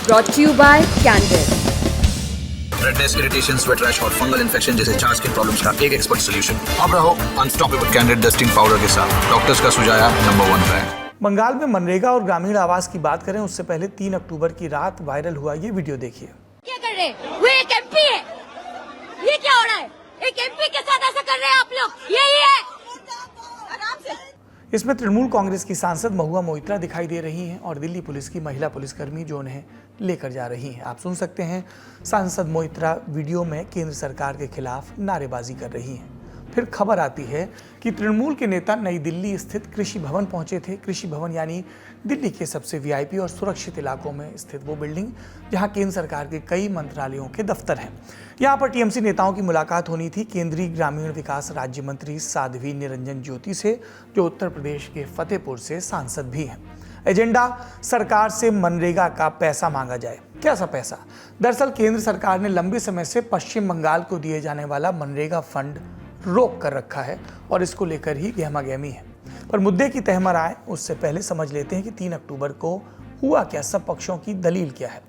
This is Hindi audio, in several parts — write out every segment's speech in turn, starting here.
brought to you by Candid. Redness, irritation, sweat rash और फंगल इन्फेक्शन जैसे 4 स्किन प्रॉब्लम्स का एक एक्सपर्ट सॉल्यूशन। अब रहो अनस्टॉपेबल कैंडिड डस्टिंग पाउडर के साथ, डॉक्टर्स का सुझाया नंबर 1 ब्रांड। बंगाल में मनरेगा और ग्रामीण आवास की बात करें उससे पहले 3 अक्टूबर की रात वायरल हुआ ये वीडियो देखिए। क्या कर रहे हैं? वो एक एमपी है, ये क्या हो रहा है? एक एमपी के साथ ऐसा कर रहे हैं आप लोग, यही है। आराम से। इसमें तृणमूल कांग्रेस की सांसद महुआ मोइत्रा दिखाई दे रही हैं और दिल्ली पुलिस की महिला पुलिसकर्मी जो उन्हें लेकर जा रही हैं। आप सुन सकते हैं सांसद मोइत्रा वीडियो में केंद्र सरकार के खिलाफ नारेबाजी कर रही हैं। फिर खबर आती है कि तृणमूल के नेता नई दिल्ली स्थित कृषि भवन पहुंचे थे। कृषि भवन यानी दिल्ली के सबसे वीआईपी और सुरक्षित इलाकों में स्थित वो बिल्डिंग जहां केंद्र सरकार के कई मंत्रालयों के दफ्तर हैं। यहां पर टीएमसी नेताओं की मुलाकात होनी थी केंद्रीय ग्रामीण विकास राज्य मंत्री साध्वी निरंजन ज्योति से, जो उत्तर प्रदेश के फतेहपुर से सांसद भी हैं। एजेंडा सरकार से मनरेगा का पैसा मांगा जाए। कैसा पैसा? दरअसल केंद्र सरकार ने लंबे समय से पश्चिम बंगाल को दिए जाने वाला मनरेगा फंड रोक कर रखा है और इसको लेकर ही गहमागहमी है। पर मुद्दे की तह पर आए उससे पहले समझ लेते हैं कि 3 अक्टूबर को हुआ क्या, सब पक्षों की दलील क्या है।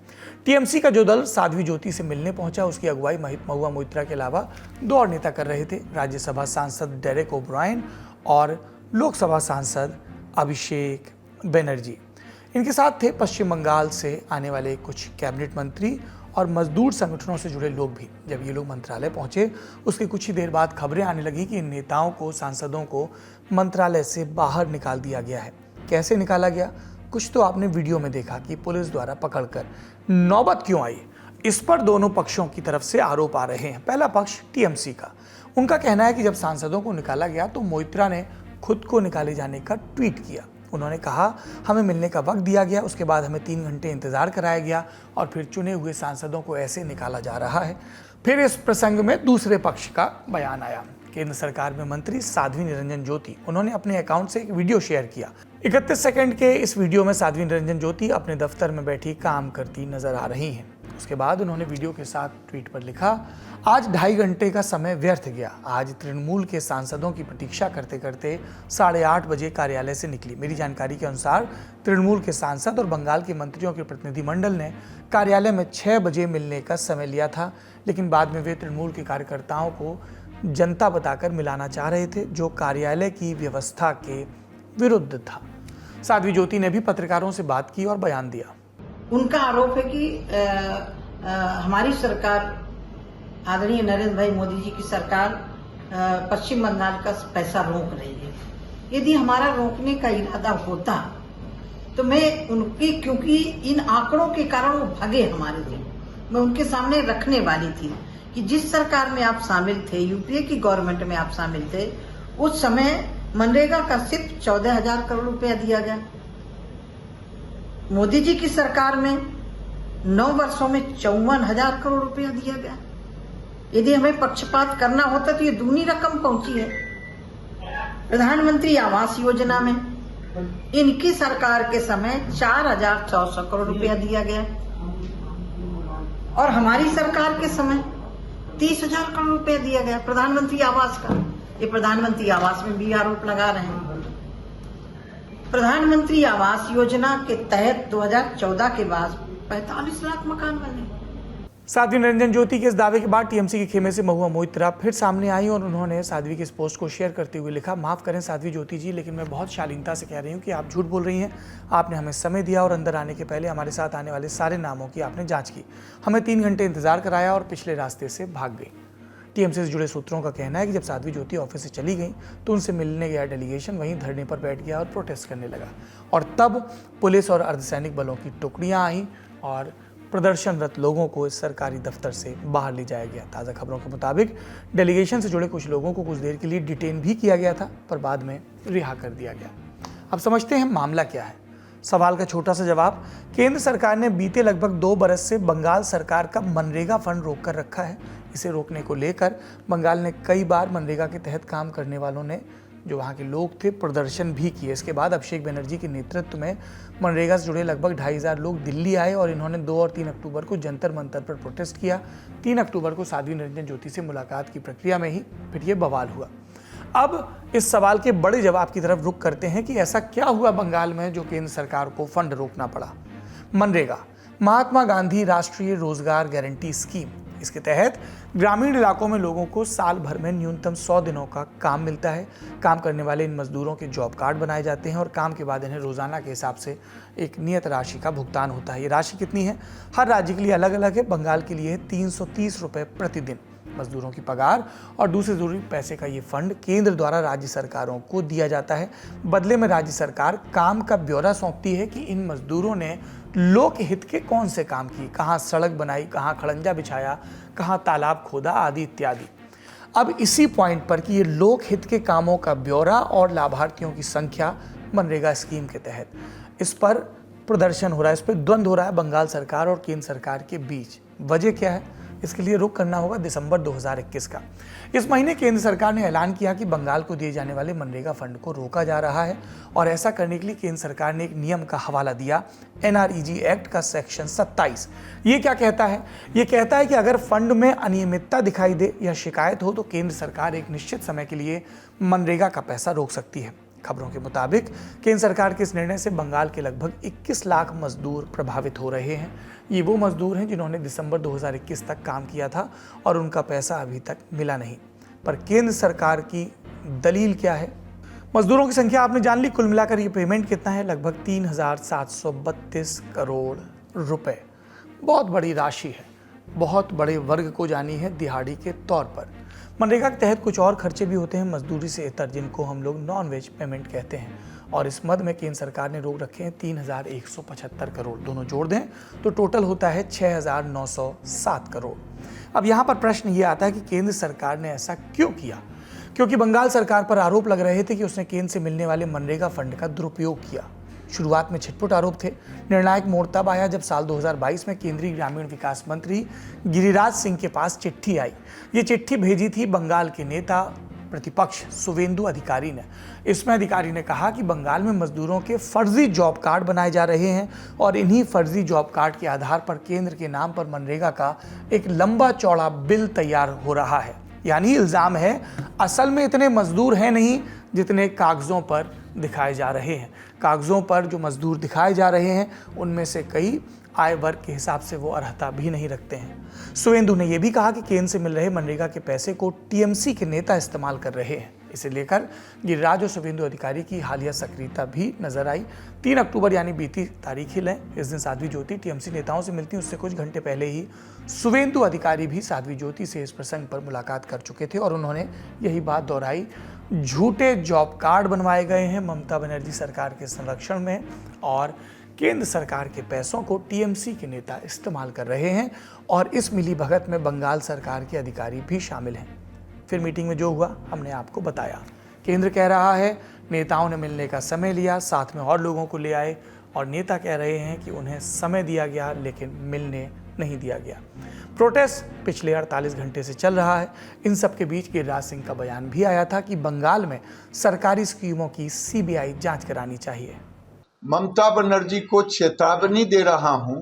टीएमसी का जो दल साध्वी ज्योति से मिलने पहुंचा उसकी अगुवाई महुआ मोइत्रा के अलावा 2 और नेता कर रहे थे, राज्यसभा सांसद डेरेक ओब्रायन और लोकसभा सांसद अभिषेक बनर्जी। इनके साथ थे पश्चिम बंगाल से आने वाले कुछ कैबिनेट मंत्री और मजदूर संगठनों से जुड़े लोग भी। जब ये लोग मंत्रालय पहुंचे उसके कुछ ही देर बाद खबरें आने लगी कि इन नेताओं को, सांसदों को मंत्रालय से बाहर निकाल दिया गया है। कैसे निकाला गया? कुछ तो आपने वीडियो में देखा कि पुलिस द्वारा पकड़कर। नौबत क्यों आई? इस पर दोनों पक्षों की तरफ से आरोप आ रहे हैं। पहला पक्ष टीएमसी का। उनका कहना है कि जब सांसदों को निकाला गया तो मोइत्रा ने खुद को निकाले जाने का ट्वीट किया। उन्होंने कहा हमें मिलने का वक्त दिया गया, उसके बाद हमें 3 घंटे इंतजार कराया गया और फिर चुने हुए सांसदों को ऐसे निकाला जा रहा है। फिर इस प्रसंग में दूसरे पक्ष का बयान आया। केंद्र सरकार में मंत्री साध्वी निरंजन ज्योति, उन्होंने अपने अकाउंट से एक वीडियो शेयर किया। 31 सेकंड के इस वीडियो में साध्वी निरंजन ज्योति अपने दफ्तर में बैठी काम करती नजर आ रही हैं। उसके बाद उन्होंने वीडियो के साथ ट्वीट पर लिखा, आज 2.5 घंटे का समय व्यर्थ गया। आज तृणमूल के सांसदों की प्रतीक्षा करते करते 8:30 बजे कार्यालय से निकली। मेरी जानकारी के अनुसार तृणमूल के सांसद और बंगाल के मंत्रियों के प्रतिनिधिमंडल ने कार्यालय में 6 बजे मिलने का समय लिया था, लेकिन बाद में वे तृणमूल के कार्यकर्ताओं को जनता बताकर मिलाना चाह रहे थे, जो कार्यालय की व्यवस्था के विरुद्ध था। साध्वी ज्योति ने भी पत्रकारों से बात की और बयान दिया। उनका आरोप है कि हमारी सरकार, आदरणीय नरेंद्र भाई मोदी जी की सरकार पश्चिम बंगाल का पैसा रोक रही है। यदि हमारा रोकने का इरादा होता तो मैं उनकी, क्योंकि इन आंकड़ों के कारण वो भगे हमारे थे, मैं उनके सामने रखने वाली थी कि जिस सरकार में आप शामिल थे, यूपीए की गवर्नमेंट में आप शामिल थे, उस समय मनरेगा का सिर्फ 14,000 करोड़ रुपया दिया गया। मोदी जी की सरकार में 9 वर्षों में 54,000 करोड़ रुपया दिया गया। यदि हमें पक्षपात करना होता तो ये दूनी रकम पहुंची है। प्रधानमंत्री आवास योजना में इनकी सरकार के समय 4,400 करोड़ रुपया दिया गया और हमारी सरकार के समय 30,000 करोड़ रुपया दिया गया प्रधानमंत्री आवास का। ये प्रधानमंत्री आवास में भी आरोप लगा रहे हैं। प्रधानमंत्री आवास योजना के तहत 2014 के बाद 45 लाख मकान बने। साध्वी निरंजन ज्योति के इस दावे के बाद टीएमसी के खेमे से महुआ मोइत्रा फिर सामने आई और उन्होंने साध्वी के इस पोस्ट को शेयर करते हुए लिखा, माफ करें साध्वी ज्योति जी, लेकिन मैं बहुत शालीनता से कह रही हूँ कि आप झूठ बोल रही हैं। आपने हमें समय दिया और अंदर आने के पहले हमारे साथ आने वाले सारे नामों की आपने जांच की। हमें 3 घंटे इंतजार कराया और पिछले रास्ते से भाग गई। टीएमसी से जुड़े सूत्रों का कहना है कि जब साध्वी ज्योति ऑफिस से चली गई तो उनसे मिलने गया डेलीगेशन वहीं धरने पर बैठ गया और प्रोटेस्ट करने लगा और तब पुलिस और अर्धसैनिक बलों की टुकड़ियां आईं और प्रदर्शनरत लोगों को इस सरकारी दफ्तर से बाहर ले जाया गया। ताज़ा खबरों के मुताबिक डेलीगेशन से जुड़े कुछ लोगों को कुछ देर के लिए डिटेन भी किया गया था, पर बाद में रिहा कर दिया गया। अब समझते हैं मामला क्या है। सवाल का छोटा सा जवाब, केंद्र सरकार ने बीते लगभग 2 बरस से बंगाल सरकार का मनरेगा फंड रोक कर रखा है। इसे रोकने को लेकर बंगाल ने कई बार मनरेगा के तहत काम करने वालों ने, जो वहाँ के लोग थे, प्रदर्शन भी किए। इसके बाद अभिषेक बनर्जी के नेतृत्व में मनरेगा से जुड़े लगभग 2,500 लोग दिल्ली आए और इन्होंने 2 और 3 अक्टूबर को जंतर मंतर पर प्रोटेस्ट किया। 3 अक्टूबर को साध्वी निरंजन ज्योति से मुलाकात की प्रक्रिया में ही फिर ये बवाल हुआ। अब इस सवाल के बड़े जवाब की तरफ रुख करते हैं कि ऐसा क्या हुआ बंगाल में जो केंद्र सरकार को फंड रोकना पड़ा। मनरेगा महात्मा गांधी राष्ट्रीय रोजगार गारंटी स्कीम। इसके तहत ग्रामीण इलाकों में लोगों को साल भर में न्यूनतम 100 दिनों का काम मिलता है। काम करने वाले इन मजदूरों के जॉब कार्ड बनाए जाते हैं और काम के बाद इन्हें रोजाना के हिसाब से एक नियत राशि का भुगतान होता है। ये राशि कितनी है, हर राज्य के लिए अलग अलग है। बंगाल के लिए है 330 रुपये प्रतिदिन। मजदूरों की पगार और दूसरे जरूरी पैसे का ये फंड केंद्र द्वारा राज्य सरकारों को दिया जाता है। बदले में राज्य सरकार काम का ब्यौरा सौंपती है कि इन मजदूरों ने लोक हित के कौन से काम किए, कहाँ सड़क बनाई, कहाँ खड़ंजा बिछाया, कहाँ तालाब खोदा आदि इत्यादि। अब इसी पॉइंट पर कि ये लोक हित के कामों का ब्यौरा और लाभार्थियों की संख्या मनरेगा स्कीम के तहत, इस पर प्रदर्शन हो रहा है, इस पर द्वंद्व हो रहा है बंगाल सरकार और केंद्र सरकार के बीच। वजह क्या है, इसके लिए रुख करना होगा दिसंबर 2021 का। इस महीने केंद्र सरकार ने ऐलान किया कि बंगाल को दिए जाने वाले मनरेगा फंड को रोका जा रहा है और ऐसा करने के लिए केंद्र सरकार ने एक नियम का हवाला दिया, NREG एक्ट का सेक्शन 27। ये क्या कहता है, ये कहता है कि अगर फंड में अनियमितता दिखाई दे या शिकायत हो तो केंद्र सरकार एक निश्चित समय के लिए मनरेगा का पैसा रोक सकती है। खबरों के मुताबिक केंद्र सरकार के इस निर्णय से बंगाल के लगभग 21 लाख मजदूर प्रभावित हो रहे हैं। ये वो मजदूर हैं जिन्होंने दिसंबर 2021 तक काम किया था और उनका पैसा अभी तक मिला नहीं। पर केंद्र सरकार की दलील क्या है? मजदूरों की संख्या आपने जान ली। कुल मिलाकर ये पेमेंट कितना है, लगभग 3,732 करोड़ रुपए। बहुत बड़ी राशि है, बहुत बड़े वर्ग को जानी है दिहाड़ी के तौर पर। मनरेगा के तहत कुछ और खर्चे भी होते हैं मजदूरी से इतर, जिनको हम लोग नॉन वेज पेमेंट कहते हैं, और इस मद में केंद्र सरकार ने रोक रखे हैं 3,175 करोड़। दोनों जोड़ दें तो टोटल होता है 6,907 करोड़। अब यहाँ पर प्रश्न ये आता है कि केंद्र सरकार ने ऐसा क्यों किया? क्योंकि बंगाल सरकार पर आरोप लग रहे थे कि उसने केंद्र से मिलने वाले मनरेगा फंड का दुरुपयोग किया। शुरुआत में छिटपुट आरोप थे। निर्णायक मोड़ तब आया जब साल 2022 में केंद्रीय ग्रामीण विकास मंत्री गिरिराज सिंह के पास चिट्ठी आई। ये चिट्ठी भेजी थी बंगाल के नेता प्रतिपक्ष शुवेंदु अधिकारी ने। इसमें अधिकारी ने कहा कि बंगाल में मजदूरों के फर्जी जॉब कार्ड बनाए जा रहे हैं और इन्हीं फर्जी जॉब कार्ड के आधार पर केंद्र के नाम पर मनरेगा का एक लंबा चौड़ा बिल तैयार हो रहा है। यानी इल्जाम है असल में इतने मजदूर हैं नहीं जितने कागजों पर दिखाए जा रहे हैं। कागजों पर जो मजदूर दिखाए जा रहे हैं उनमें से कई आय वर्ग के हिसाब से वो अर्हता भी नहीं रखते हैं। शुवेंदु ने यह भी कहा कि केंद्र से मिल रहे मनरेगा के पैसे को TMC के नेता इस्तेमाल कर रहे हैं। इसे लेकर गिरिराज और शुवेंदु अधिकारी की हालिया सक्रियता भी नजर आई। 3 अक्टूबर यानी बीती तारीख ही लें, इस दिन साध्वी ज्योति TMC नेताओं से मिलती। उससे कुछ घंटे पहले ही शुवेंदु अधिकारी भी साध्वी ज्योति से इस प्रसंग पर मुलाकात कर चुके थे और उन्होंने यही बात दोहराई। झूठे जॉब कार्ड बनवाए गए हैं ममता बनर्जी सरकार के संरक्षण में और केंद्र सरकार के पैसों को TMC के नेता इस्तेमाल कर रहे हैं और इस मिलीभगत में बंगाल सरकार के अधिकारी भी शामिल हैं। फिर मीटिंग में जो हुआ हमने आपको बताया। केंद्र कह रहा है नेताओं ने मिलने का समय लिया, साथ में और लोगों को ले आए, और नेता कह रहे हैं कि उन्हें समय दिया गया लेकिन मिलने नहीं दिया गया। प्रोटेस्ट पिछले 48 घंटे से चल रहा है। इन सब के बीच गिरिराज सिंह का बयान भी आया था कि बंगाल में सरकारी स्कीमों की CBI जांच करानी चाहिए। ममता बनर्जी को चेतावनी दे रहा हूं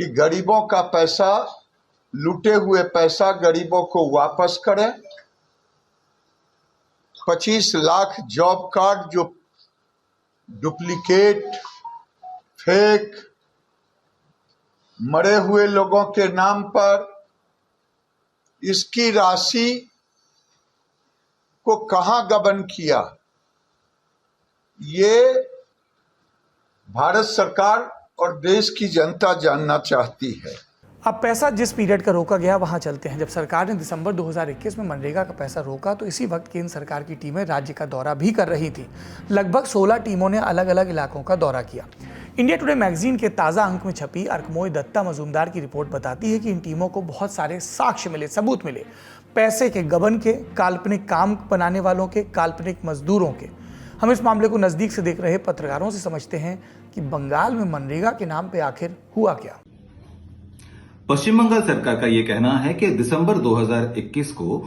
कि गरीबों का पैसा, लूटे हुए पैसा गरीबों को वापस करें। 25 लाख जॉब कार्ड जो डुप्लीकेट, फेक, मरे हुए लोगों के नाम पर, इसकी राशि को कहां गबन किया, ये भारत सरकार और देश की जनता जानना चाहती है। अब पैसा जिस पीरियड का रोका गया वहां चलते हैं। जब सरकार ने दिसंबर 2021 में मनरेगा का पैसा रोका तो इसी वक्त केंद्र सरकार की टीमें राज्य का दौरा भी कर रही थी। लगभग 16 टीमों ने अलग अलग इलाकों का दौरा किया। इंडिया टुडे मैगजीन के ताज़ा अंक में छपी अर्कमोई दत्ता मजूमदार की रिपोर्ट बताती है कि इन टीमों को बहुत सारे साक्ष्य मिले, सबूत मिले, पैसे के गबन के, काल्पनिक काम बनाने वालों के, काल्पनिक मजदूरों के। हम इस मामले को नजदीक से देख रहे पत्रकारों से समझते हैं कि बंगाल में मनरेगा के नाम पे आखिर हुआ क्या। पश्चिम बंगाल सरकार का यह कहना है कि दिसंबर 2021 को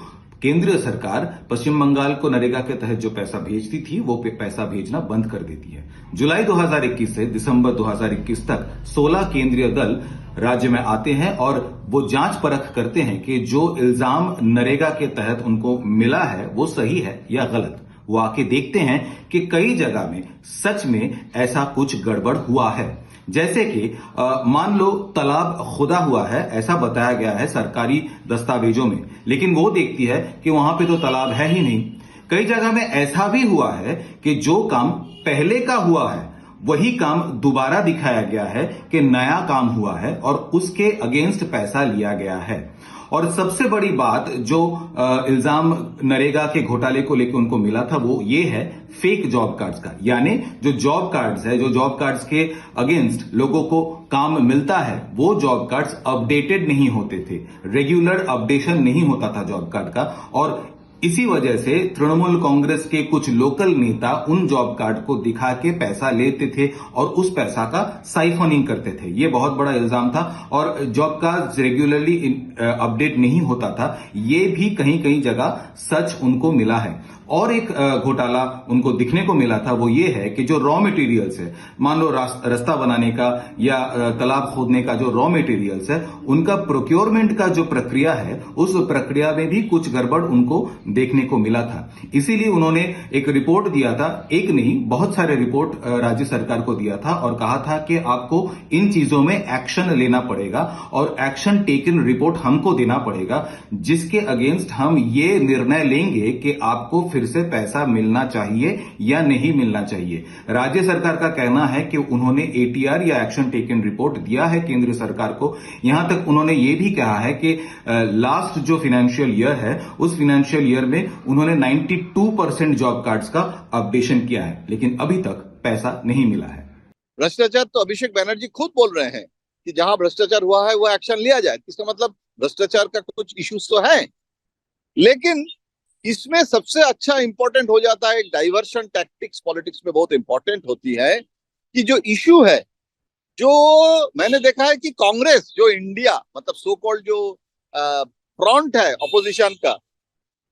केंद्रीय सरकार पश्चिम बंगाल को नरेगा के तहत जो पैसा भेजती थी वो पैसा भेजना बंद कर देती है। जुलाई 2021 से दिसंबर 2021 तक 16 केंद्रीय दल राज्य में आते हैं और वो जांच परख करते हैं कि जो इल्जाम नरेगा के तहत उनको मिला है वो सही है या गलत। वो आके देखते हैं कि कई जगह में सच में ऐसा कुछ गड़बड़ हुआ है। जैसे कि मान लो तालाब खुदा हुआ है, ऐसा बताया गया है सरकारी दस्तावेजों में, लेकिन वो देखती है कि वहां पे तो तालाब है ही नहीं। कई जगह में ऐसा भी हुआ है कि जो काम पहले का हुआ है वही काम दोबारा दिखाया गया है कि नया काम हुआ है और उसके अगेंस्ट पैसा लिया गया है। और सबसे बड़ी बात जो इल्जाम नरेगा के घोटाले को लेकर उनको मिला था वो ये है फेक जॉब कार्ड्स का, यानी जो जॉब कार्ड्स है, जो जॉब कार्ड्स के अगेंस्ट लोगों को काम मिलता है, वो जॉब कार्ड्स अपडेटेड नहीं होते थे, रेगुलर अपडेशन नहीं होता था जॉब कार्ड का। और इसी वजह से तृणमूल कांग्रेस के कुछ लोकल नेता उन जॉब कार्ड को दिखा के पैसा लेते थे और उस पैसा का साइफनिंग करते थे। ये बहुत बड़ा इल्जाम था। और जॉब कार्ड रेगुलरली अपडेट नहीं होता था, ये भी कहीं कहीं जगह सच उनको मिला है। और एक घोटाला उनको दिखने को मिला था, वो ये है कि जो रॉ मटेरियल्स है, मान लो रास्ता बनाने का या तालाब खोदने का जो रॉ मटेरियल्स है, उनका प्रोक्योरमेंट का जो प्रक्रिया है, उस प्रक्रिया में भी कुछ गड़बड़ उनको देखने को मिला था। इसीलिए उन्होंने एक रिपोर्ट दिया था, एक नहीं बहुत सारे रिपोर्ट राज्य सरकार को दिया था और कहा था कि आपको इन चीजों में एक्शन लेना पड़ेगा और एक्शन टेकन रिपोर्ट हमको देना पड़ेगा, जिसके अगेंस्ट हम ये निर्णय लेंगे कि आपको फिर से पैसा मिलना चाहिए या नहीं मिलना चाहिए। राज्य सरकार का कहना है कि उन्होंने एटीआर या एक्शन टेकन रिपोर्ट दिया है केंद्र सरकार को। यहां तक उन्होंने ये भी कहा है कि लास्ट जो फाइनेंशियल ईयर है, उस फाइनेंशियल ईयर में उन्होंने 92% जॉब कार्ड्स का अपडेशन किया है, लेकिन अभी तक पैसा नहीं मिला है। भ्रष्टाचार तो अभिषेक बैनर्जी खुद बोल रहे हैं कि जहां भ्रष्टाचार हुआ है वो एक्शन लिया जाए। इसका मतलब भ्रष्टाचार का कुछ इश्यूज तो है, लेकिन इसमें सबसे अच्छा इंपॉर्टेंट हो जाता है, एक डाइवर्शन टैक्टिक्स पॉलिटिक्स में बहुत इंपॉर्टेंट होती है कि जो इश्यू है, जो मैंने देखा है कि कांग्रेस जो इंडिया मतलब सो कॉल्ड जो फ्रंट है ऑपोजिशन का,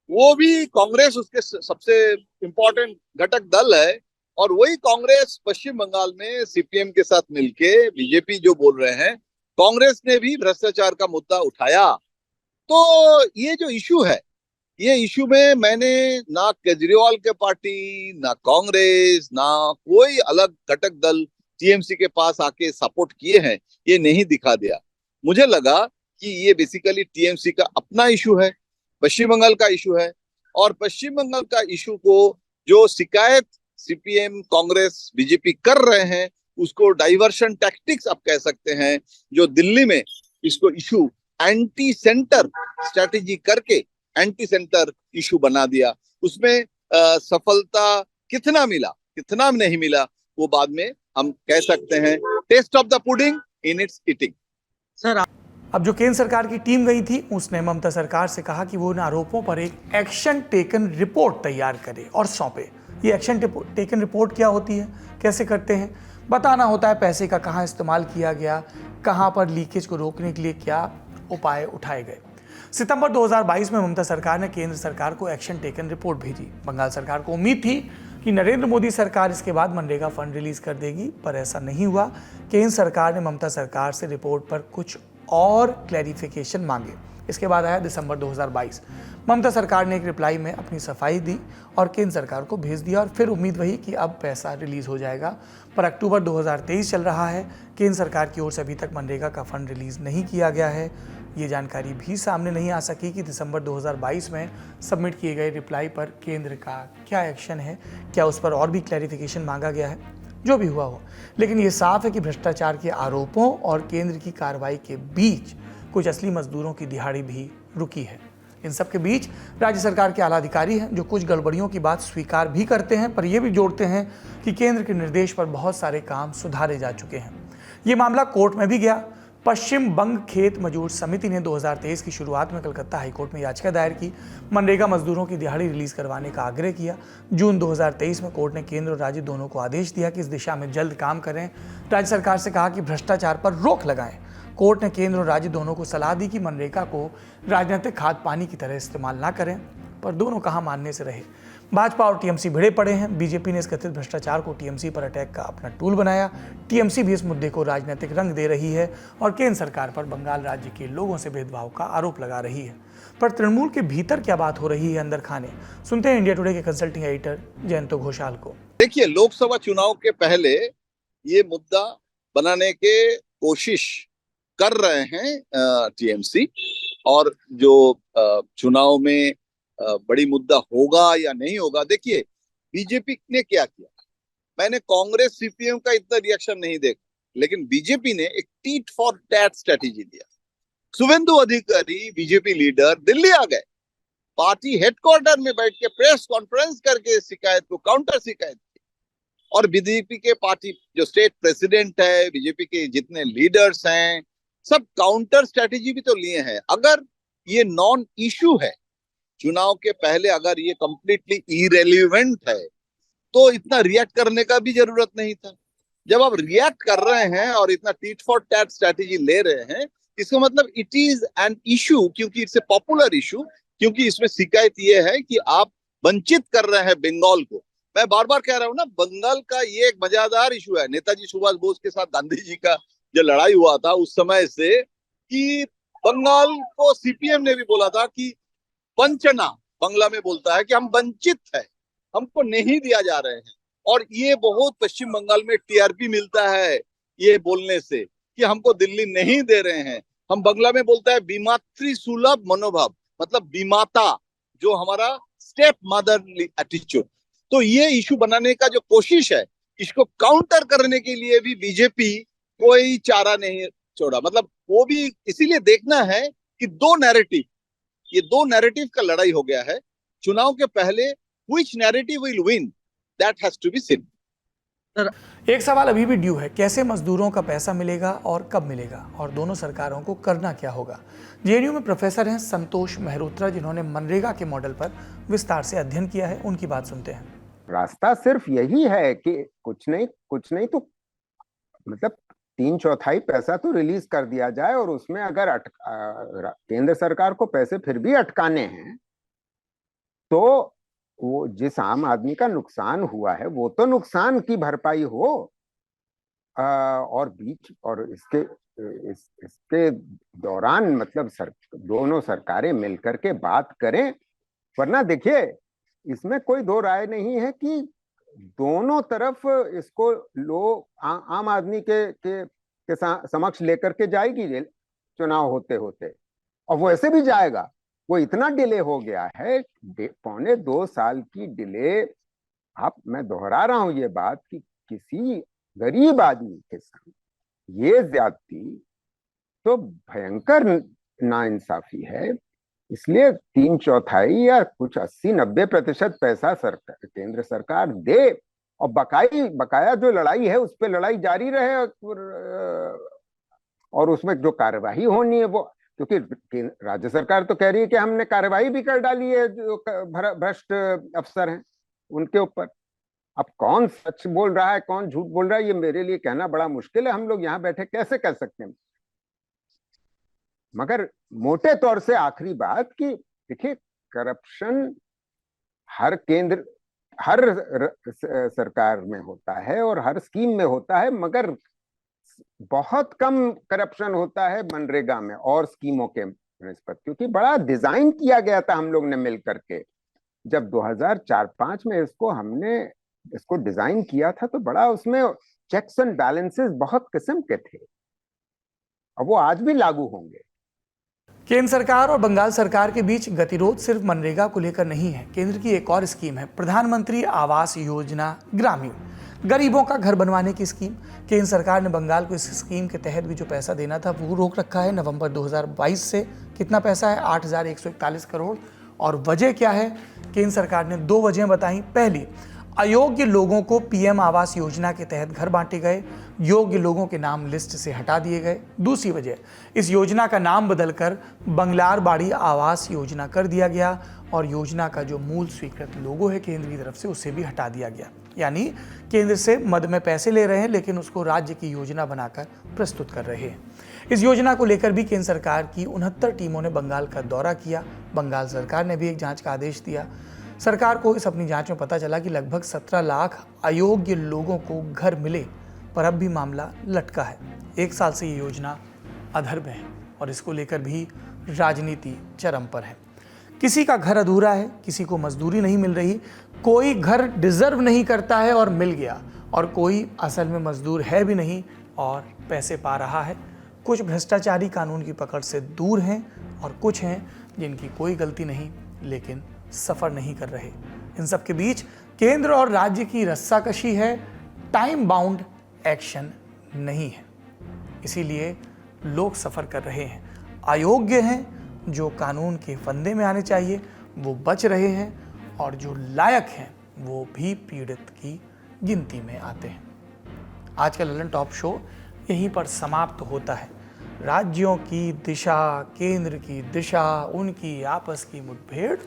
वो भी कांग्रेस उसके सबसे इंपॉर्टेंट घटक दल है। और वही कांग्रेस पश्चिम बंगाल में सीपीएम के साथ मिलके बीजेपी जो बोल रहे हैं, कांग्रेस ने भी भ्रष्टाचार का मुद्दा उठाया। तो ये जो इश्यू है, ये इश्यू में मैंने ना केजरीवाल के पार्टी, ना कांग्रेस, ना कोई अलग घटक दल टीएमसी के पास आके सपोर्ट किए हैं, ये नहीं दिखा दिया। मुझे लगा कि ये बेसिकली टीएमसी का अपना इशू है, पश्चिम बंगाल का इशू है। और पश्चिम बंगाल का इशू को जो शिकायत सीपीएम, कांग्रेस, बीजेपी कर रहे हैं, उसको डाइवर्शन टैक्टिक्स आप कह सकते हैं। जो दिल्ली में इसको इशू एंटी सेंटर स्ट्रेटेजी करके एंटी सेंटर इशू बना दिया, उसमें सफलता कितना मिला कितना नहीं मिला वो बाद में हम कह सकते हैं। Taste of the pudding in its eating. Sir, अब जो केंद्र सरकार की टीम गई थी, उसने ममता सरकार से कहा कि वो इन आरोपों पर एक एक्शन टेकन रिपोर्ट तैयार करे और सौंपे। ये एक्शन टेकन रिपोर्ट क्या होती है, कैसे करते हैं, बताना होता है पैसे का कहाँ इस्तेमाल किया गया, कहाँ पर लीकेज को रोकने के लिए क्या उपाय उठाए गए। सितंबर 2022 में ममता सरकार ने केंद्र सरकार को एक्शन टेकन रिपोर्ट भेजी। बंगाल सरकार को उम्मीद थी कि नरेंद्र मोदी सरकार इसके बाद मनरेगा फंड रिलीज कर देगी, पर ऐसा नहीं हुआ। केंद्र सरकार ने ममता सरकार से रिपोर्ट पर कुछ और क्लैरिफिकेशन मांगे। इसके बाद आया दिसंबर 2022। ममता सरकार ने एक रिप्लाई में अपनी सफाई दी और केंद्र सरकार को भेज दिया और फिर उम्मीद वही कि अब पैसा रिलीज हो जाएगा। पर अक्टूबर 2023 चल रहा है, केंद्र सरकार की ओर से अभी तक मनरेगा का फंड रिलीज नहीं किया गया है। ये जानकारी भी सामने नहीं आ सकी कि दिसंबर 2022 में सबमिट किए गए रिप्लाई पर केंद्र का क्या एक्शन है, क्या उस पर और भी क्लैरिफिकेशन मांगा गया है। जो भी हुआ हो, लेकिन ये साफ है कि भ्रष्टाचार के आरोपों और केंद्र की कार्रवाई के बीच कुछ असली मजदूरों की दिहाड़ी भी रुकी है। इन सब के बीच राज्य सरकार के आला अधिकारी हैं जो कुछ गड़बड़ियों की बात स्वीकार भी करते हैं, पर यह भी जोड़ते हैं कि केंद्र के निर्देश पर बहुत सारे काम सुधारे जा चुके हैं। ये मामला कोर्ट में भी गया। पश्चिम बंग खेत मजदूर समिति ने 2023 की शुरुआत में कलकत्ता हाईकोर्ट में याचिका दायर की, मनरेगा मजदूरों की दिहाड़ी रिलीज करवाने का आग्रह किया। जून 2023 में कोर्ट ने केंद्र और राज्य दोनों को आदेश दिया कि इस दिशा में जल्द काम करें। राज्य सरकार से कहा कि भ्रष्टाचार पर रोक लगाएं। कोर्ट ने केंद्र और राज्य दोनों को सलाह दी कि मनरेगा को राजनीतिक खाद पानी की तरह इस्तेमाल ना करें, पर दोनों कहाँ मानने से रहे। भाजपा और टीएमसी भिड़े पड़े हैं। बीजेपी ने इस कथित भ्रष्टाचार को टीएमसी पर अटैक का अपना टूल बनाया। टीएमसी भी इस मुद्दे को राजनीतिक रंग दे रही है और केंद्र सरकार पर बंगाल राज्य के लोगों से भेदभाव का आरोप लगा रही है। पर तृणमूल के भीतर क्या बात हो रही है अंदर खाने, सुनते हैं इंडिया टुडे के कंसल्टिंग एडिटर जयंतो घोषाल को। देखिए, लोकसभा चुनाव के पहले ये मुद्दा बनाने के कोशिश कर रहे हैं टीएमसी। और जो चुनाव में बड़ी मुद्दा होगा या नहीं होगा, देखिए बीजेपी ने क्या किया। मैंने कांग्रेस सीपीएम का इतना रिएक्शन नहीं देखा, लेकिन बीजेपी ने एक टीट फॉर टैट स्ट्रेटेजी दिया। शुभेंदु अधिकारी बीजेपी लीडर दिल्ली आ गए, पार्टी हेडक्वार्टर में बैठ के प्रेस कॉन्फ्रेंस करके शिकायत को काउंटर शिकायत की। और बीजेपी के पार्टी जो स्टेट प्रेसिडेंट है, बीजेपी के जितने लीडर्स हैं, सब काउंटर स्ट्रेटेजी भी तो लिए हैं। अगर ये नॉन इशू है चुनाव के पहले, अगर ये कंप्लीटली इरेलीवेंट है, तो इतना रिएक्ट करने का भी जरूरत नहीं था। जब आप रिएक्ट कर रहे हैं और इतना टीट फॉर टैट स्ट्रेटेजी ले रहे हैं, इसका मतलब इट इज एन इशू, क्योंकि इट्स ए पॉपुलर इशू, क्योंकि इसमें शिकायत ये है कि आप वंचित कर रहे हैं बंगाल को। मैं बार बार कह रहा हूं ना, बंगाल का ये एक मजेदार इशू है। नेताजी सुभाष बोस के साथ गांधी जी का जो लड़ाई हुआ था उस समय से, कि बंगाल को सीपीएम ने भी बोला था कि वंचना, बांग्ला में बोलता है कि हम वंचित है, हमको नहीं दिया जा रहे हैं। और ये बहुत पश्चिम बंगाल में टीआरपी मिलता है ये बोलने से कि हमको दिल्ली नहीं दे रहे हैं। हम बांग्ला में बोलता है बीमात्री सुलभ मनोभाव, मतलब बीमाता, जो हमारा स्टेप मदरली एटीट्यूड। तो ये इशू बनाने का जो कोशिश है, इसको काउंटर करने के लिए भी बीजेपी कोई चारा नहीं छोड़ा। मतलब वो भी इसीलिए देखना है कि दो नैरेटिव का लड़ाई हो गया है चुनाव के पहले। Which narrative will win? That has to be seen. एक सवाल अभी भी ड्यू है, कैसे मजदूरों का पैसा मिलेगा और कब मिलेगा, और दोनों सरकारों को करना क्या होगा। जेएनयू में प्रोफेसर हैं संतोष मेहरोत्रा, जिन्होंने मनरेगा के मॉडल पर विस्तार से अध्ययन किया है। उनकी बात सुनते हैं। रास्ता सिर्फ यही है कि कुछ नहीं तो मतलब 3/4 पैसा तो रिलीज कर दिया जाए, और उसमें अगर केंद्र सरकार को पैसे फिर भी अटकाने हैं, तो वो जिस आम आदमी का नुकसान हुआ है वो तो नुकसान की भरपाई हो, और इसके दौरान मतलब दोनों सरकारें मिलकर के बात करें। वरना देखिए, इसमें कोई दो राय नहीं है कि दोनों तरफ इसको आम आदमी के समक्ष लेकर के जाएगी चुनाव होते होते, और वो ऐसे भी जाएगा। वो इतना डिले हो गया है, 1.25 साल की डिले। मैं दोहरा रहा हूं ये बात कि किसी गरीब आदमी के साथ ये ज्यादती तो भयंकर नाइंसाफी है। इसलिए 3/4 या कुछ 80-90% पैसा केंद्र सरकार दे, और बकाया जो लड़ाई है उस पर लड़ाई जारी रहे, और उसमें जो कार्यवाही होनी है वो, क्योंकि राज्य सरकार तो कह रही है कि हमने कार्यवाही भी कर डाली है, जो भ्रष्ट अफसर हैं उनके ऊपर। अब कौन सच बोल रहा है कौन झूठ बोल रहा है, ये मेरे लिए कहना बड़ा मुश्किल है। हम लोग यहाँ बैठे कैसे कह सकते हैं। मगर मोटे तौर से आखिरी बात कि देखिए, करप्शन हर सरकार में होता है और हर स्कीम में होता है, मगर बहुत कम करप्शन होता है मनरेगा में और स्कीमों के निस्बत, क्योंकि बड़ा डिजाइन किया गया था हम लोग ने मिल करके। जब 2004-05 में इसको डिजाइन किया था, तो बड़ा उसमें चेक्स एंड बैलेंसेस बहुत किस्म के थे, और वो आज भी लागू होंगे। केंद्र सरकार और बंगाल सरकार के बीच गतिरोध सिर्फ मनरेगा को लेकर नहीं है। केंद्र की एक और स्कीम है प्रधानमंत्री आवास योजना ग्रामीण, गरीबों का घर बनवाने की स्कीम। केंद्र सरकार ने बंगाल को इस स्कीम के तहत भी जो पैसा देना था वो रोक रखा है नवंबर 2022 से। कितना पैसा है? 8,141 करोड़। और वजह क्या है? केंद्र सरकार ने 2 वजह बताई। पहली, अयोग्य लोगों को पीएम आवास योजना के तहत घर बांटे गए, योग्य लोगों के नाम लिस्ट से हटा दिए गए। दूसरी वजह, इस योजना का नाम बदलकर बंगलार बाड़ी आवास योजना कर दिया गया, और योजना का जो मूल स्वीकृत लोगो है केंद्र की तरफ से उसे भी हटा दिया गया। यानी केंद्र से मद में पैसे ले रहे हैं, लेकिन उसको राज्य की योजना बनाकर प्रस्तुत कर रहे हैं। इस योजना को लेकर भी केंद्र सरकार की 69 टीमों ने बंगाल का दौरा किया। बंगाल सरकार ने भी एक जांच का आदेश दिया। सरकार को इस अपनी जांच में पता चला कि लगभग 17 लाख अयोग्य लोगों को घर मिले, पर अब भी मामला लटका है। 1 साल से ये योजना अधर में है, और इसको लेकर भी राजनीति चरम पर है। किसी का घर अधूरा है, किसी को मजदूरी नहीं मिल रही, कोई घर डिजर्व नहीं करता है और मिल गया, और कोई असल में मजदूर है भी नहीं और पैसे पा रहा है। कुछ भ्रष्टाचारी कानून की पकड़ से दूर हैं और कुछ हैं जिनकी कोई गलती नहीं लेकिन सफ़र नहीं कर रहे। इन सब के बीच केंद्र और राज्य की रस्साकशी है, टाइम बाउंड एक्शन नहीं है। इसीलिए लोग सफ़र कर रहे हैं। अयोग्य हैं जो कानून के फंदे में आने चाहिए वो बच रहे हैं और जो लायक हैं वो भी पीड़ित की गिनती में आते हैं। आज का ललन टॉप शो यहीं पर समाप्त होता है। राज्यों की दिशा, केंद्र की दिशा, उनकी आपस की मुठभेड़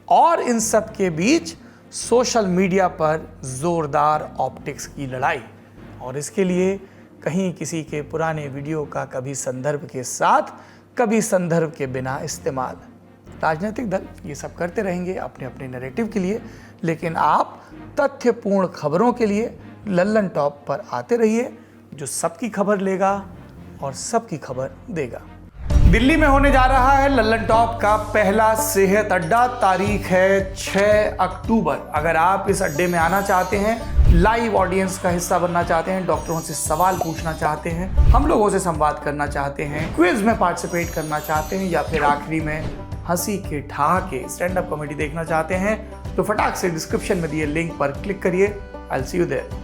और इन सब के बीच सोशल मीडिया पर जोरदार ऑप्टिक्स की लड़ाई, और इसके लिए कहीं किसी के पुराने वीडियो का कभी संदर्भ के साथ कभी संदर्भ के बिना इस्तेमाल। राजनीतिक दल ये सब करते रहेंगे अपने अपने नैरेटिव के लिए, लेकिन आप तथ्यपूर्ण खबरों के लिए लल्लन टॉप पर आते रहिए, जो सबकी खबर लेगा और सबकी खबर देगा। दिल्ली में होने जा रहा है लल्लन टॉप का पहला सेहत अड्डा। तारीख है 6 अक्टूबर। अगर आप इस अड्डे में आना चाहते हैं, लाइव ऑडियंस का हिस्सा बनना चाहते हैं, डॉक्टरों से सवाल पूछना चाहते हैं, हम लोगों से संवाद करना चाहते हैं, क्विज में पार्टिसिपेट करना चाहते हैं, या फिर आखिरी में हंसी के ठहाके स्टैंड अप कॉमेडी देखना चाहते हैं, तो फटाक से डिस्क्रिप्शन में दिए लिंक पर क्लिक करिए। I will see you there.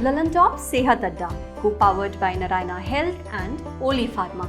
Lallan top Sehat Adda, co powered by Narayana health and Oli pharma.